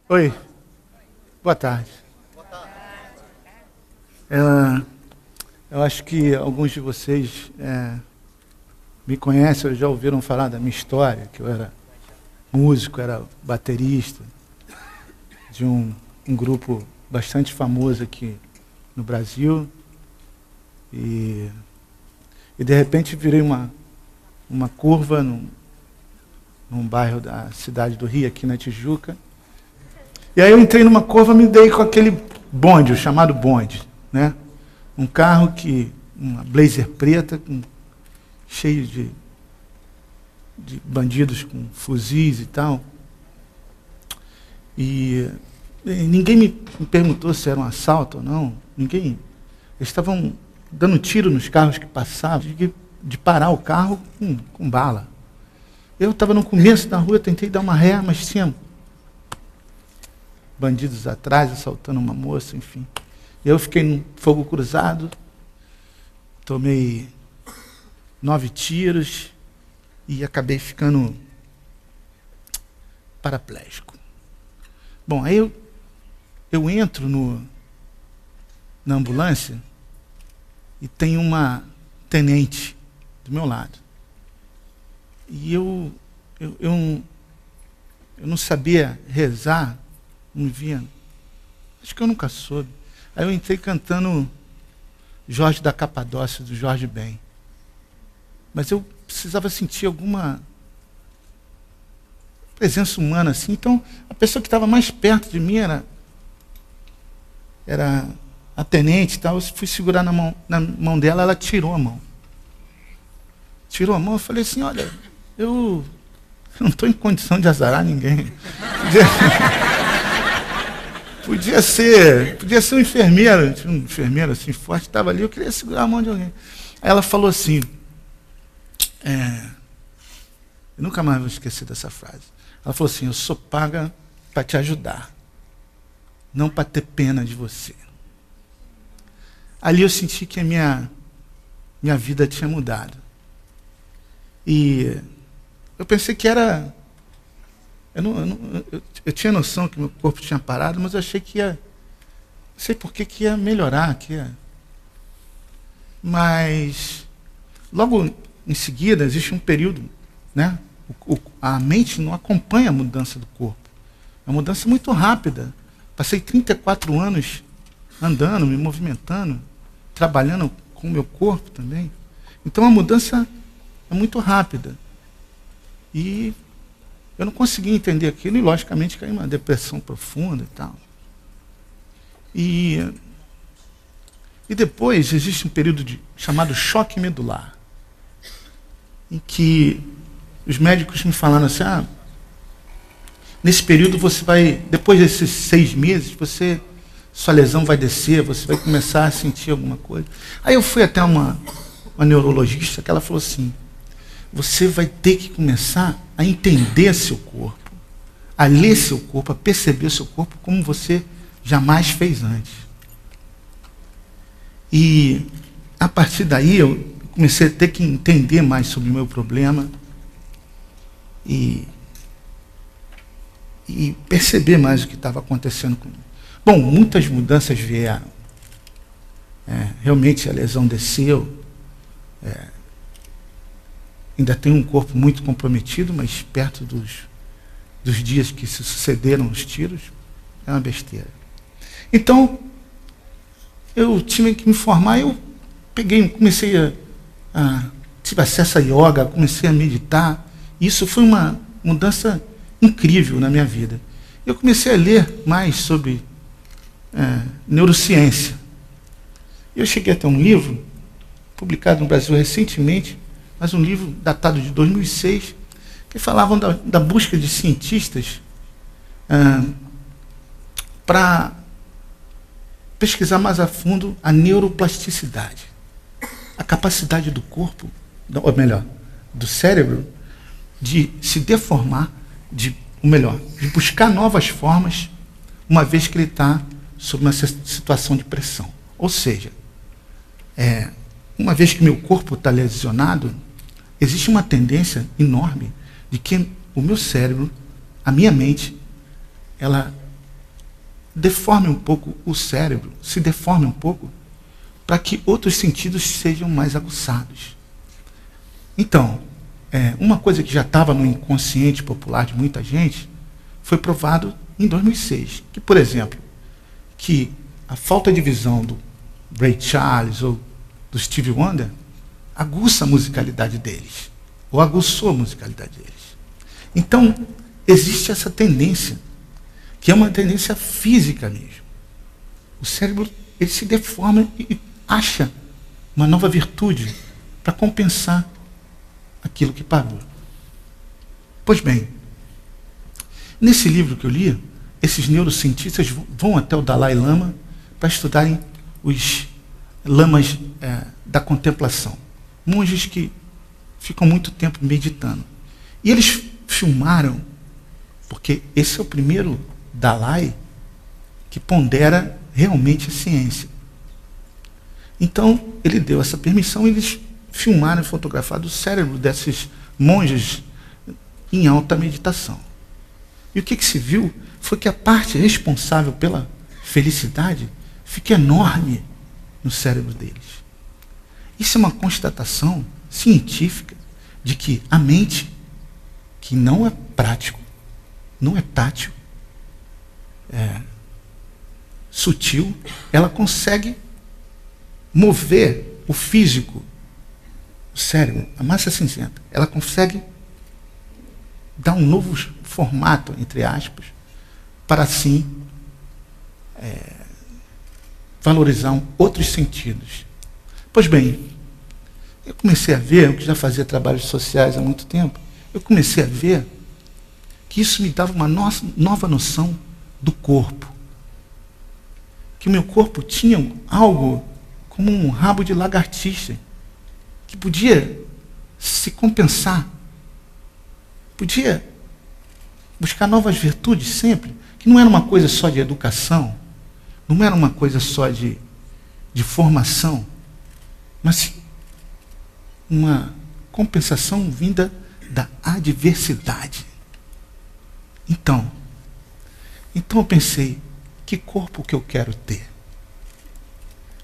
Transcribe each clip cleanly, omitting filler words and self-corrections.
Oi, boa tarde. Eu acho que alguns de vocês me conhecem, ou já ouviram falar da minha história, que eu era músico, era baterista de um grupo bastante famoso aqui no Brasil. E de repente virei uma curva num bairro da cidade do Rio, aqui na Tijuca. E aí eu entrei numa curva, me dei com aquele bonde, o chamado bonde, né? Um carro uma Blazer preta, cheio de bandidos com fuzis e tal. E ninguém me perguntou se era um assalto ou não. Eles estavam dando tiro nos carros que passavam, de parar o carro com bala. Eu estava no começo da rua, tentei dar uma ré, mas tinha bandidos atrás, assaltando uma moça, enfim. Eu fiquei no fogo cruzado, tomei 9 tiros e acabei ficando paraplégico. Bom, aí eu entro na ambulância e tem uma tenente do meu lado. E eu não sabia rezar, não via. Acho que eu nunca soube. Aí eu entrei cantando Jorge da Capadócia, do Jorge Ben. Mas eu precisava sentir alguma presença humana, assim. Então, a pessoa que estava mais perto de mim era a tenente e tal. Eu fui segurar na mão dela, ela tirou a mão. Tirou a mão, eu falei assim, olha, eu não estou em condição de azarar ninguém. Podia ser um enfermeiro, tinha um enfermeiro assim forte, estava ali, eu queria segurar a mão de alguém. Aí ela falou assim, eu nunca mais vou esquecer dessa frase. Ela falou assim, eu sou paga para te ajudar, não para ter pena de você. Ali eu senti que a minha vida tinha mudado. E eu pensei que era... Eu tinha noção que meu corpo tinha parado, mas eu achei que ia... Não sei por que ia melhorar. Mas, logo em seguida, existe um período, né? A mente não acompanha a mudança do corpo. É uma mudança muito rápida. Passei 34 anos andando, me movimentando, trabalhando com o meu corpo também. Então, a mudança é muito rápida. E eu não conseguia entender aquilo e, logicamente, caí em uma depressão profunda e tal. E depois existe um período chamado choque medular, em que os médicos me falaram assim, nesse período você vai, depois desses 6 meses, sua lesão vai descer, você vai começar a sentir alguma coisa. Aí eu fui até uma neurologista, que ela falou assim, você vai ter que começar a entender seu corpo, a ler seu corpo, a perceber seu corpo como você jamais fez antes. E a partir daí eu comecei a ter que entender mais sobre o meu problema e perceber mais o que estava acontecendo comigo. Bom, muitas mudanças vieram. Realmente a lesão desceu. Ainda tenho um corpo muito comprometido, mas perto dos dias que se sucederam os tiros, é uma besteira. Então, eu tive que me formar, eu comecei tive acesso a yoga, comecei a meditar. Isso foi uma mudança incrível na minha vida. Eu comecei a ler mais sobre neurociência. Eu cheguei até um livro, publicado no Brasil recentemente, mas um livro datado de 2006, que falavam da busca de cientistas para pesquisar mais a fundo a neuroplasticidade, a capacidade do corpo, ou melhor, do cérebro, de se deformar, de buscar novas formas, uma vez que ele está sob uma situação de pressão. Ou seja, uma vez que meu corpo está lesionado, existe uma tendência enorme de que o meu cérebro, a minha mente, ela deforme um pouco o cérebro, se deforme um pouco, para que outros sentidos sejam mais aguçados. Então, uma coisa que já estava no inconsciente popular de muita gente, foi provado em 2006, que, por exemplo, que a falta de visão do Ray Charles ou do Stevie Wonder aguça a musicalidade deles, ou aguçou a musicalidade deles. Então, existe essa tendência, que é uma tendência física mesmo. O cérebro, ele se deforma e acha uma nova virtude para compensar aquilo que parou. Pois bem, nesse livro que eu li, esses neurocientistas vão até o Dalai Lama para estudarem os lamas da contemplação. Monges que ficam muito tempo meditando. E eles filmaram, porque esse é o primeiro Dalai que pondera realmente a ciência. Então, ele deu essa permissão e eles filmaram e fotografaram o cérebro desses monges em alta meditação. E o que se viu foi que a parte responsável pela felicidade fica enorme no cérebro deles. Isso é uma constatação científica de que a mente, que não é prático, não é tátil, é sutil, ela consegue mover o físico, o cérebro, a massa cinzenta, ela consegue dar um novo formato, entre aspas, para assim valorizar outros sentidos. Pois bem, eu comecei a ver, eu que já fazia trabalhos sociais há muito tempo, eu comecei a ver que isso me dava uma nova noção do corpo. Que o meu corpo tinha algo como um rabo de lagartixa, que podia se compensar, podia buscar novas virtudes sempre, que não era uma coisa só de educação, não era uma coisa só de formação, mas uma compensação vinda da adversidade. Então eu pensei, que corpo que eu quero ter?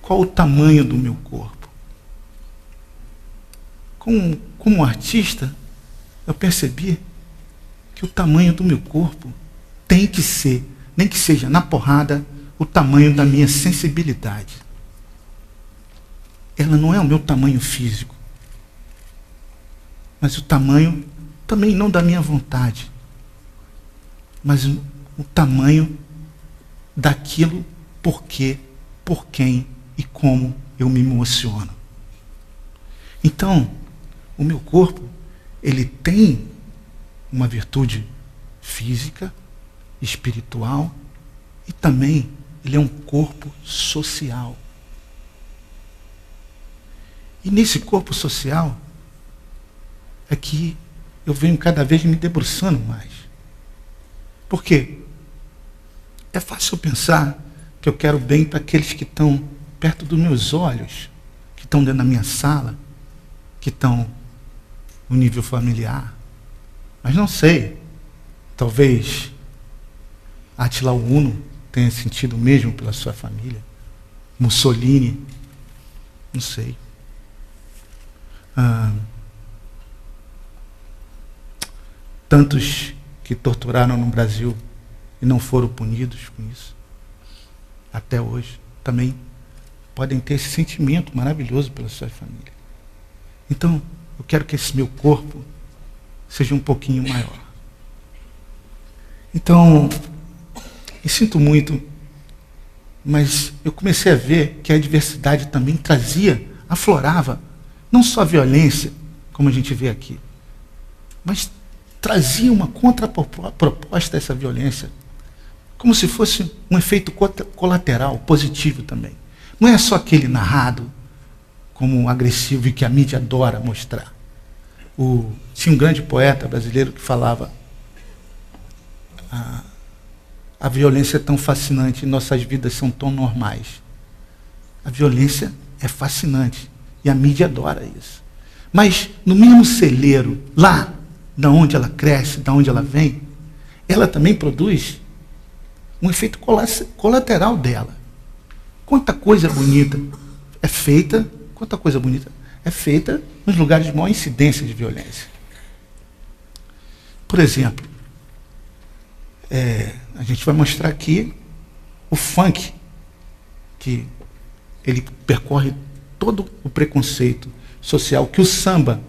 Qual o tamanho do meu corpo? Como artista, eu percebi que o tamanho do meu corpo tem que ser, nem que seja na porrada, o tamanho da minha sensibilidade. Ela não é o meu tamanho físico, mas o tamanho também não da minha vontade, mas o tamanho daquilo por quem e como eu me emociono. Então, o meu corpo, ele tem uma virtude física, espiritual, e também ele é um corpo social. E nesse corpo social é que eu venho cada vez me debruçando mais. Por quê? É fácil pensar que eu quero bem para aqueles que estão perto dos meus olhos, que estão dentro da minha sala, que estão no nível familiar. Mas não sei, talvez Attila Uno tenha sentido o mesmo pela sua família, Mussolini, não sei. Tantos que torturaram no Brasil e não foram punidos com isso, até hoje, também podem ter esse sentimento maravilhoso pela sua família. Então, eu quero que esse meu corpo seja um pouquinho maior. Então, eu sinto muito, mas eu comecei a ver que a diversidade também aflorava, não só a violência, como a gente vê aqui, mas trazia uma contraproposta a essa violência, como se fosse um efeito colateral, positivo também. Não é só aquele narrado como agressivo e que a mídia adora mostrar. Tinha um grande poeta brasileiro que falava: a violência é tão fascinante e nossas vidas são tão normais. A violência é fascinante e a mídia adora isso. Mas no mínimo celeiro, lá da onde ela cresce, da onde ela vem, ela também produz um efeito colateral dela. Quanta coisa bonita é feita, quanta coisa bonita é feita nos lugares de maior incidência de violência. Por exemplo, a gente vai mostrar aqui o funk, que ele percorre todo o preconceito social que o samba,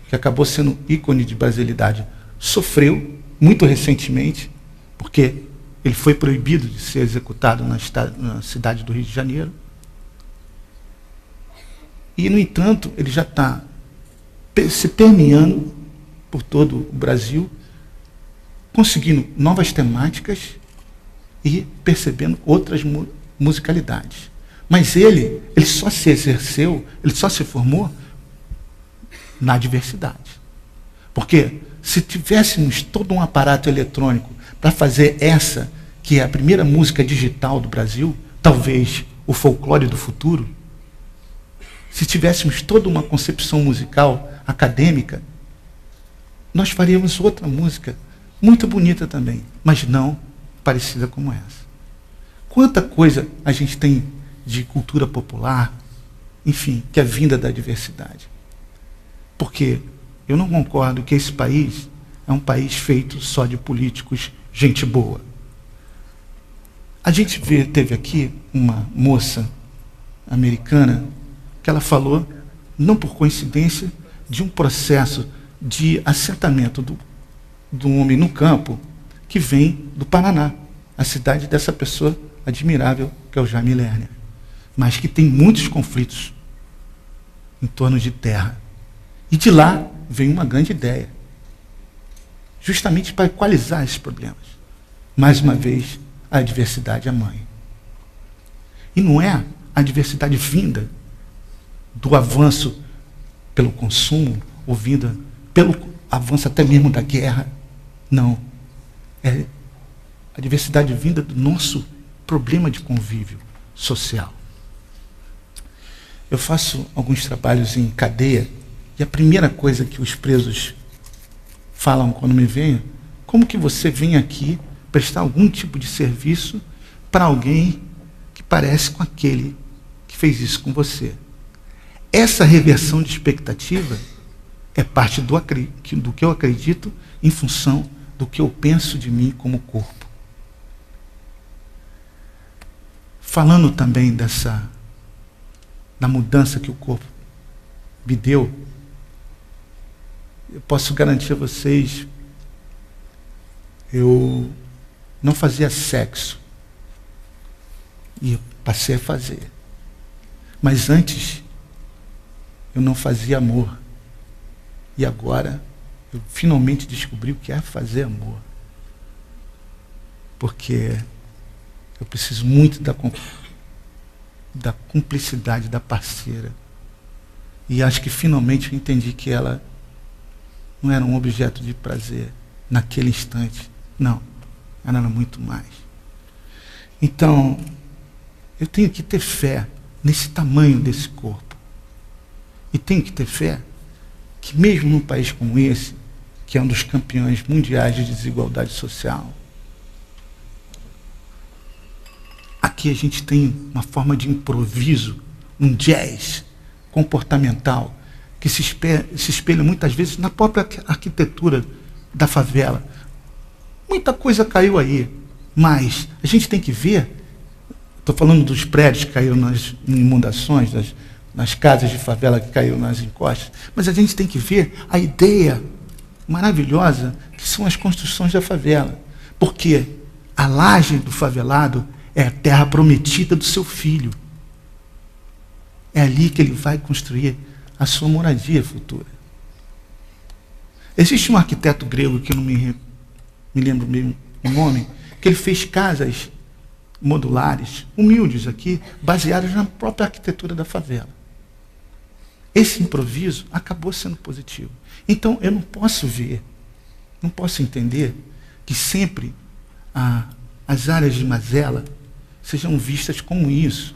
que acabou sendo ícone de brasilidade, sofreu muito recentemente, porque ele foi proibido de ser executado na cidade do Rio de Janeiro. E, no entanto, ele já está se permeando por todo o Brasil, conseguindo novas temáticas e percebendo outras musicalidades. Mas ele só se exerceu, ele só se formou na diversidade. Porque se tivéssemos todo um aparato eletrônico para fazer essa, que é a primeira música digital do Brasil, talvez o folclore do futuro, se tivéssemos toda uma concepção musical acadêmica, nós faríamos outra música muito bonita também, mas não parecida como essa. Quanta coisa a gente tem de cultura popular, enfim, que é vinda da diversidade. Porque eu não concordo que esse país é um país feito só de políticos, gente boa. A gente teve aqui uma moça americana que ela falou, não por coincidência, de um processo de assentamento do homem no campo que vem do Paraná, a cidade dessa pessoa admirável que é o Jaime Lerner, mas que tem muitos conflitos em torno de terra. E de lá vem uma grande ideia, justamente para equalizar esses problemas. Mais uma vez, a diversidade é mãe. E não é a diversidade vinda do avanço pelo consumo, ou vinda pelo avanço até mesmo da guerra. Não. É a diversidade vinda do nosso problema de convívio social. Eu faço alguns trabalhos em cadeia, e a primeira coisa que os presos falam quando me veem, como que você vem aqui prestar algum tipo de serviço para alguém que parece com aquele que fez isso com você? Essa reversão de expectativa é parte do que eu acredito em função do que eu penso de mim como corpo. Falando também da mudança que o corpo me deu, eu posso garantir a vocês, eu não fazia sexo, e eu passei a fazer. Mas antes, eu não fazia amor. E agora, eu finalmente descobri o que é fazer amor. Porque eu preciso muito da cumplicidade da parceira. E acho que finalmente eu entendi que ela não era um objeto de prazer naquele instante. Não, ela era muito mais. Então, eu tenho que ter fé nesse tamanho desse corpo. E tenho que ter fé que mesmo num país como esse, que é um dos campeões mundiais de desigualdade social, aqui a gente tem uma forma de improviso, um jazz comportamental, que se espelha muitas vezes na própria arquitetura da favela. Muita coisa caiu aí, mas a gente tem que ver, estou falando dos prédios que caíram nas inundações, nas casas de favela que caíram nas encostas, mas a gente tem que ver a ideia maravilhosa que são as construções da favela, porque a laje do favelado é a terra prometida do seu filho. É ali que ele vai construir a sua moradia futura. Existe um arquiteto grego, que eu não me lembro bem o nome, que ele fez casas modulares, humildes aqui, baseadas na própria arquitetura da favela. Esse improviso acabou sendo positivo. Então, eu não posso ver, não posso entender que sempre as áreas de mazela sejam vistas como isso,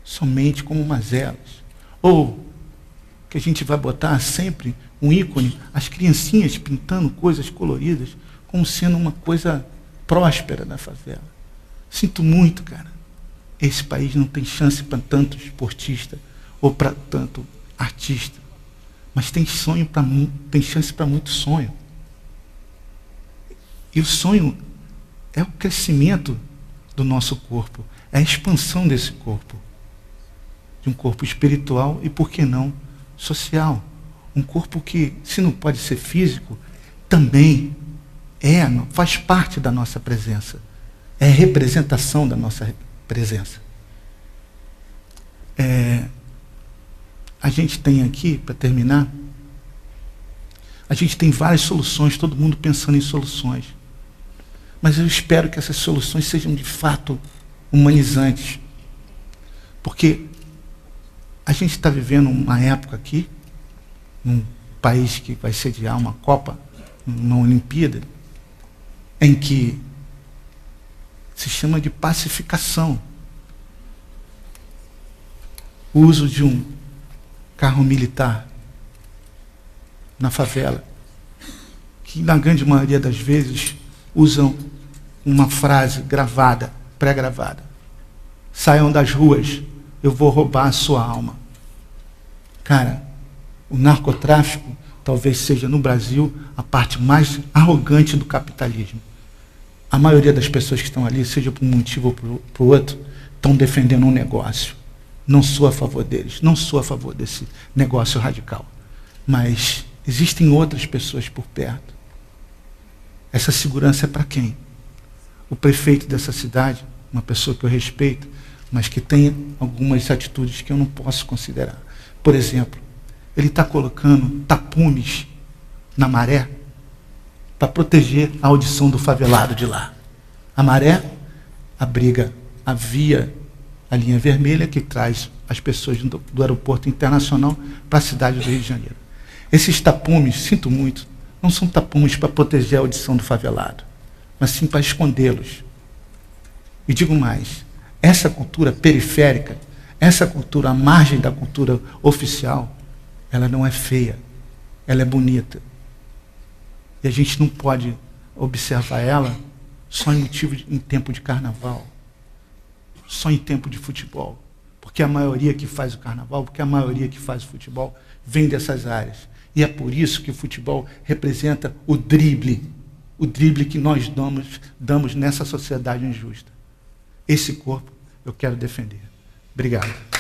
somente como mazelas. Ou que a gente vai botar sempre um ícone, as criancinhas pintando coisas coloridas, como sendo uma coisa próspera na favela. Sinto muito, cara. Esse país não tem chance para tanto esportista ou para tanto artista. Mas tem sonho para mim, tem chance para muito sonho. E o sonho é o crescimento do nosso corpo, é a expansão desse corpo. De um corpo espiritual e, por que não, social. Um corpo que, se não pode ser físico, também faz parte da nossa presença. É representação da nossa presença. A gente tem aqui, para terminar, a gente tem várias soluções, todo mundo pensando em soluções. Mas eu espero que essas soluções sejam de fato humanizantes. Porque a gente está vivendo uma época aqui, num país que vai sediar uma Copa, uma Olimpíada, em que se chama de pacificação. O uso de um carro militar na favela, que na grande maioria das vezes usam uma frase gravada, pré-gravada. Saiam das ruas, eu vou roubar a sua alma. Cara, o narcotráfico talvez seja no Brasil a parte mais arrogante do capitalismo. A maioria das pessoas que estão ali, seja por um motivo ou por outro, estão defendendo um negócio. Não sou a favor deles, não sou a favor desse negócio radical. Mas existem outras pessoas por perto. Essa segurança é para quem? O prefeito dessa cidade, uma pessoa que eu respeito, mas que tem algumas atitudes que eu não posso considerar. Por exemplo, ele está colocando tapumes na maré para proteger a audição do favelado de lá. A maré abriga a via, a linha vermelha que traz as pessoas do aeroporto internacional para a cidade do Rio de Janeiro. Esses tapumes, sinto muito, não são tapumes para proteger a audição do favelado, mas sim para escondê-los. E digo mais, essa cultura periférica, essa cultura à margem da cultura oficial, ela não é feia, ela é bonita. E a gente não pode observar ela só em tempo de carnaval, só em tempo de futebol. Porque a maioria que faz o carnaval, porque a maioria que faz o futebol vem dessas áreas. E é por isso que o futebol representa o drible que nós damos nessa sociedade injusta. Esse corpo eu quero defender. Obrigado.